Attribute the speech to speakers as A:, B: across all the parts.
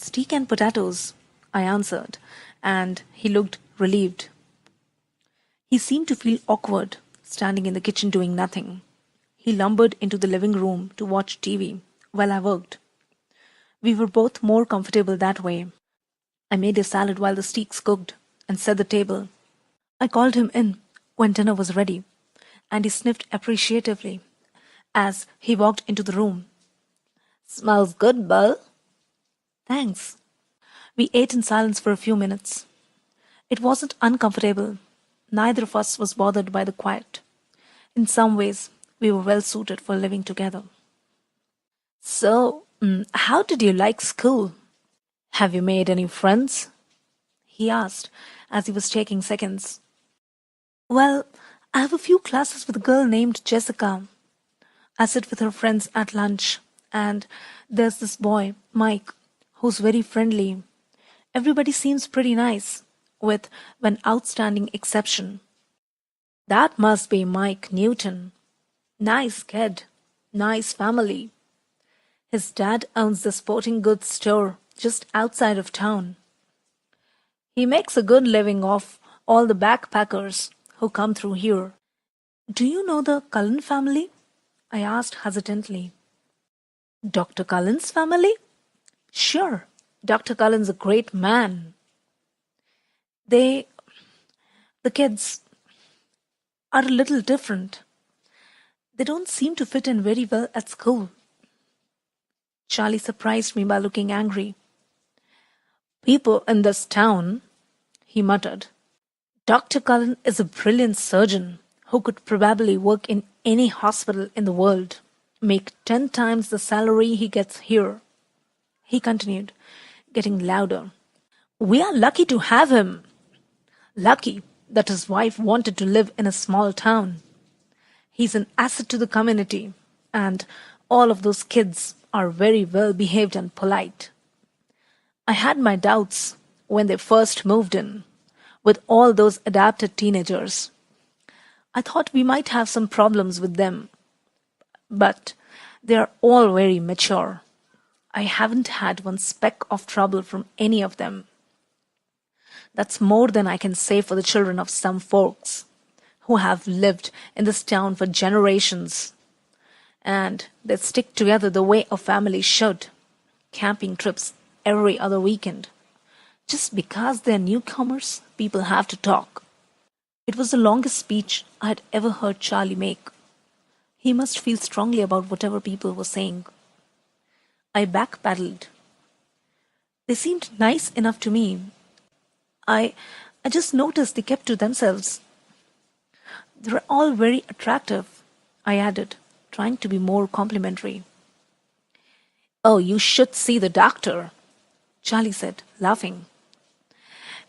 A: Steak and potatoes, I answered, and he looked relieved. He seemed to feel awkward, standing in the kitchen doing nothing. He lumbered into the living room to watch TV while I worked. We were both more comfortable that way. I made a salad while the steaks cooked and set the table. I called him in when dinner was ready, and he sniffed appreciatively as he walked into the room. "Smells good, Bill." "Thanks." We ate in silence for a few minutes. It wasn't uncomfortable. Neither of us was bothered by the quiet. In some ways, we were well suited for living together. "So, how did you like school? Have you made any friends?" he asked as he was taking seconds. "Well, I have a few classes with a girl named Jessica. I sit with her friends at lunch, and there's this boy, Mike, who's very friendly. Everybody seems pretty nice, with one outstanding exception. That must be Mike Newton. Nice kid, nice family. His dad owns the sporting goods store just outside of town. He makes a good living off all the backpackers who come through here." "Do you know the Cullen family?" I asked hesitantly. "Dr. Cullen's family? Sure, Dr. Cullen's a great man. They, the kids, are a little different. They don't seem to fit in very well at school." Charlie surprised me by looking angry. "People in this town," he muttered. "Dr. Cullen is a brilliant surgeon who could probably work in any hospital in the world, make 10 times the salary he gets here." He continued, getting louder. "We are lucky to have him. Lucky that his wife wanted to live in a small town. He's an asset to the community, and all of those kids are very well behaved and polite. I had my doubts when they first moved in, with all those adapted teenagers. I thought we might have some problems with them, but they are all very mature. I haven't had one speck of trouble from any of them. That's more than I can say for the children of some folks who have lived in this town for generations. And they stick together the way a family should. Camping trips every other weekend. Just because they're newcomers, people have to talk." It was the longest speech I had ever heard Charlie make. He must feel strongly about whatever people were saying. I backpedaled. "They seemed nice enough to me. I I just noticed they kept to themselves. They're all very attractive," I added, trying to be more complimentary. "Oh, you should see the doctor," Charlie said, laughing.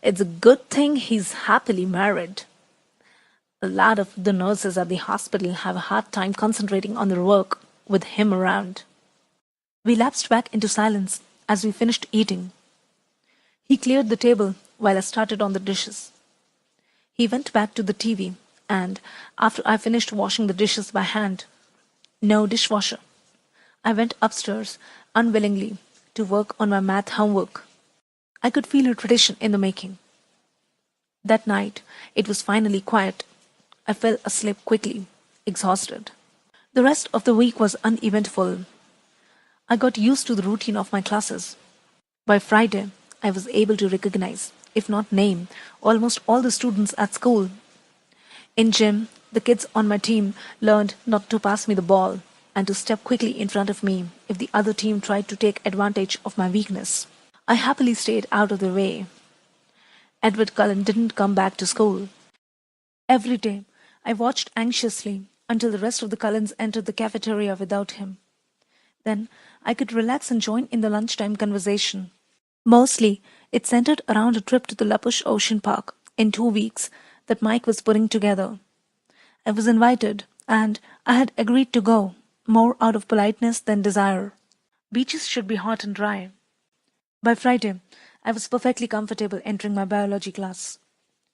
A: "It's a good thing he's happily married. A lot of the nurses at the hospital have a hard time concentrating on their work with him around." We lapsed back into silence as we finished eating. He cleared the table while I started on the dishes. He went back to the TV, and after I finished washing the dishes by hand, no dishwasher, I went upstairs unwillingly to work on my math homework. I could feel a tradition in the making. That night, it was finally quiet. I fell asleep quickly, exhausted. The rest of the week was uneventful. I got used to the routine of my classes. By Friday, I was able to recognize, if not name, almost all the students at school. In gym, the kids on my team learned not to pass me the ball and to step quickly in front of me if the other team tried to take advantage of my weakness. I happily stayed out of their way. Edward Cullen didn't come back to school. Every day, I watched anxiously until the rest of the Cullens entered the cafeteria without him. Then I could relax and join in the lunchtime conversation. Mostly, it centered around a trip to the Lapush Ocean Park in 2 weeks that Mike was putting together. I was invited, and I had agreed to go, more out of politeness than desire. Beaches should be hot and dry. By Friday, I was perfectly comfortable entering my biology class,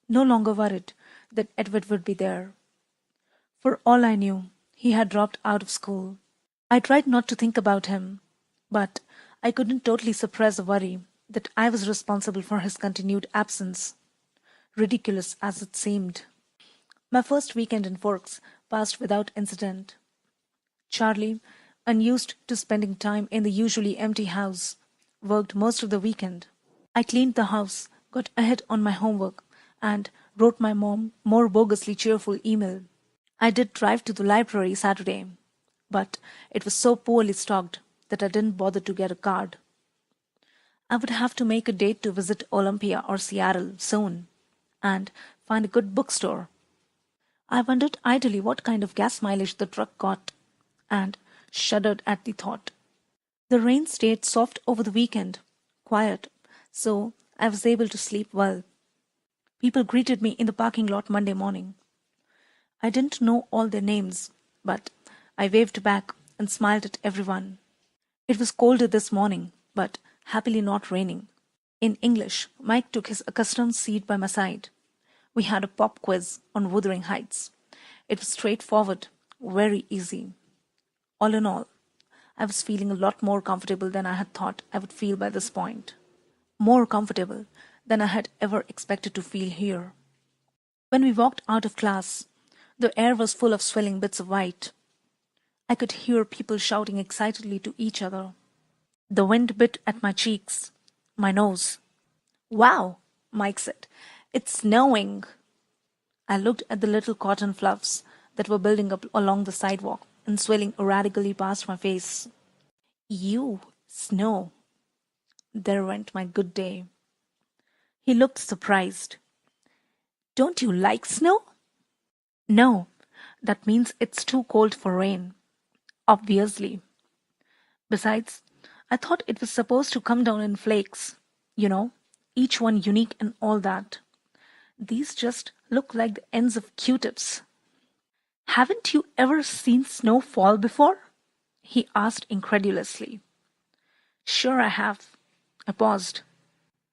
A: no longer worried that Edward would be there. For all I knew, he had dropped out of school. I tried not to think about him, but I couldn't totally suppress a worry that I was responsible for his continued absence, ridiculous as it seemed. My first weekend in Forks passed without incident. Charlie, unused to spending time in the usually empty house, worked most of the weekend. I cleaned the house, got ahead on my homework, and wrote my mom more bogusly cheerful email. I did drive to the library Saturday, but it was so poorly stocked that I didn't bother to get a card. I would have to make a date to visit Olympia or Seattle soon and find a good bookstore. I wondered idly what kind of gas mileage the truck got and shuddered at the thought. The rain stayed soft over the weekend, quiet, so I was able to sleep well. People greeted me in the parking lot Monday morning. I didn't know all their names, but I waved back and smiled at everyone. It was colder this morning, but happily not raining. In English, Mike took his accustomed seat by my side. We had a pop quiz on Wuthering Heights. It was straightforward, very easy. All in all, I was feeling a lot more comfortable than I had thought I would feel by this point. More comfortable than I had ever expected to feel here. When we walked out of class, the air was full of swelling bits of white. I could hear people shouting excitedly to each other. The wind bit at my cheeks, my nose. "Wow," Mike said. "It's snowing." I looked at the little cotton fluffs that were building up along the sidewalk and swelling erratically past my face. "You, snow." There went my good day. He looked surprised. "Don't you like snow?" "No, that means it's too cold for rain. Obviously. Besides, I thought it was supposed to come down in flakes. You know, each one unique and all that. These just look like the ends of Q-tips." "Haven't you ever seen snow fall before?" he asked incredulously. "Sure I have." I paused.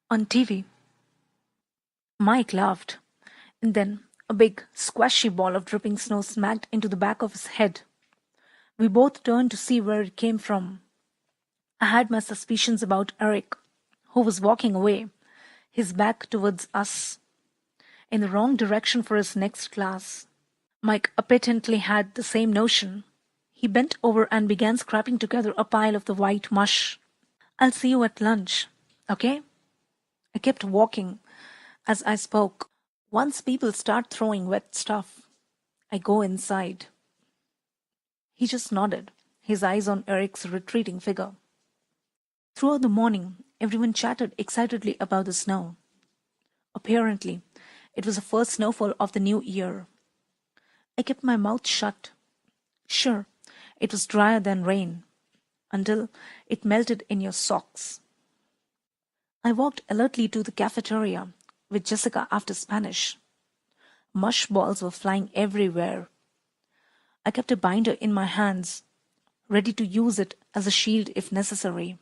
A: "On TV." Mike laughed, and then a big, squashy ball of dripping snow smacked into the back of his head. We both turned to see where it came from. I had my suspicions about Eric, who was walking away, his back towards us, in the wrong direction for his next class. Mike apparently had the same notion. He bent over and began scraping together a pile of the white mush. "I'll see you at lunch, okay?" I kept walking as I spoke. Once people start throwing wet stuff, I go inside. He just nodded, his eyes on Eric's retreating figure. Throughout the morning, everyone chattered excitedly about the snow. Apparently, it was the first snowfall of the new year. I kept my mouth shut. Sure, it was drier than rain, until it melted in your socks. I walked alertly to the cafeteria with Jessica after Spanish. Mush balls were flying everywhere. I kept a binder in my hands, ready to use it as a shield if necessary.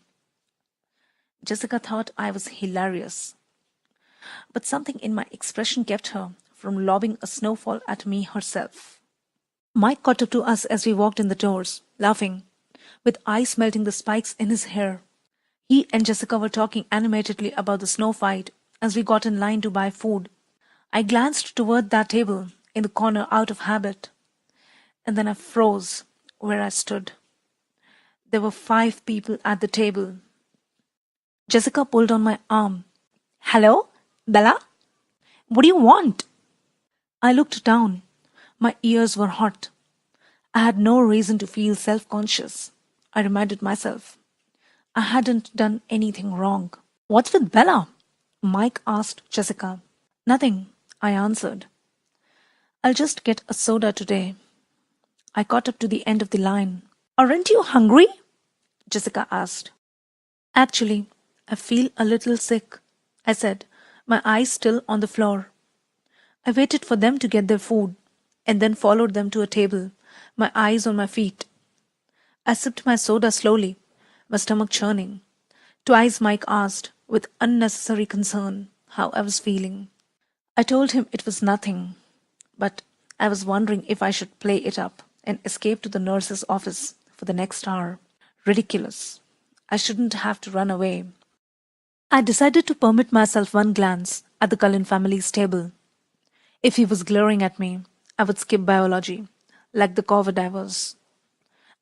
A: Jessica thought I was hilarious, but something in my expression kept her from lobbing a snowfall at me herself. Mike caught up to us as we walked in the doors, laughing, with ice melting the spikes in his hair. He and Jessica were talking animatedly about the snow fight as we got in line to buy food. I glanced toward that table in the corner out of habit, and then I froze where I stood. There were 5 people at the table. Jessica pulled on my arm. "Hello, Bella? What do you want?" I looked down. My ears were hot. I had no reason to feel self-conscious, I reminded myself. I hadn't done anything wrong. "What's with Bella?" Mike asked Jessica. "Nothing," I answered. "I'll just get a soda today." I caught up to the end of the line. "Aren't you hungry?" Jessica asked. "Actually, I feel a little sick," I said, my eyes still on the floor. I waited for them to get their food, and then followed them to a table, my eyes on my feet. I sipped my soda slowly, my stomach churning. Twice Mike asked, with unnecessary concern, how I was feeling. I told him it was nothing, but I was wondering if I should play it up and escape to the nurse's office for the next hour. Ridiculous. I shouldn't have to run away. I decided to permit myself one glance at the Cullen family's table. If he was glaring at me, I would skip biology, like the coward I was.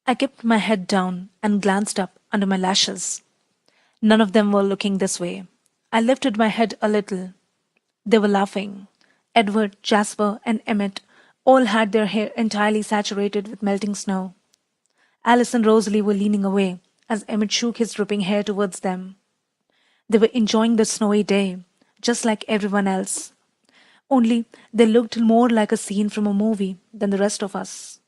A: I kept my head down and glanced up under my lashes. None of them were looking this way. I lifted my head a little. They were laughing. Edward, Jasper, and Emmett all had their hair entirely saturated with melting snow. Alice and Rosalie were leaning away as Emmett shook his dripping hair towards them. They were enjoying the snowy day, just like everyone else. Only they looked more like a scene from a movie than the rest of us.